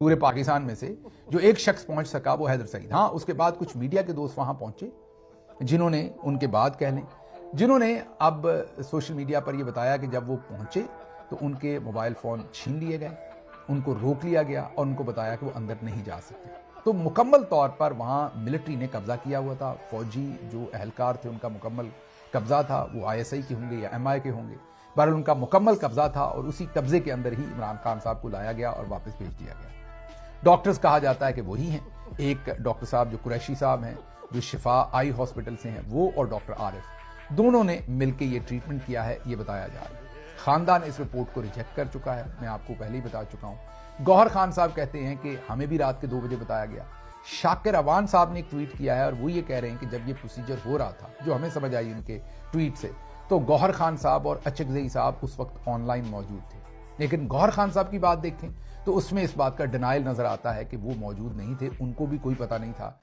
पूरे पाकिस्तान में से जो एक शख्स पहुंच सका वो हैदर सईद। हाँ, उसके बाद कुछ मीडिया के दोस्त वहां पहुंचे जिन्होंने उनके बाद कह लें, जिन्होंने अब सोशल मीडिया पर यह बताया कि जब वो पहुंचे तो उनके मोबाइल फ़ोन छीन लिए गए, उनको रोक लिया गया और उनको बताया कि वो अंदर नहीं जा सकते। तो मुकम्मल तौर पर वहाँ मिलिट्री ने कब्जा किया हुआ था। फौजी जो अहलकार थे उनका मुकम्मल कब्जा था, वो ISI के होंगे या MI के होंगे, बहरहाल उनका मुकम्मल कब्जा था और उसी कब्जे के अंदर ही इमरान खान साहब को लाया गया और वापस भेज दिया गया। डॉक्टर्स कहा जाता है कि वही हैं, एक डॉक्टर साहब जो कुरैशी साहब हैं जो शिफा आई हॉस्पिटल से हैं, वो और डॉक्टर आरिफ दोनों ने मिलकर ये ट्रीटमेंट किया है, ये बताया जा रहा है। खानदान इस रिपोर्ट को रिजेक्ट कर चुका है, मैं आपको पहले ही बता चुका हूं। गौहर खान साहब कहते हैं कि हमें भी रात के 2 बजे बताया गया। शाकिर अवान साहब ने एक ट्वीट किया है और वो ये कह रहे हैं कि जब ये प्रोसीजर हो रहा था, जो हमें समझ आई उनके ट्वीट से, तो गौहर खान साहब और अचकजई साहब उस वक्त ऑनलाइन मौजूद थे। लेकिन गौहर खान साहब की बात देखें तो उसमें इस बात का डिनायल नजर आता है कि वो मौजूद नहीं थे, उनको भी कोई पता नहीं था।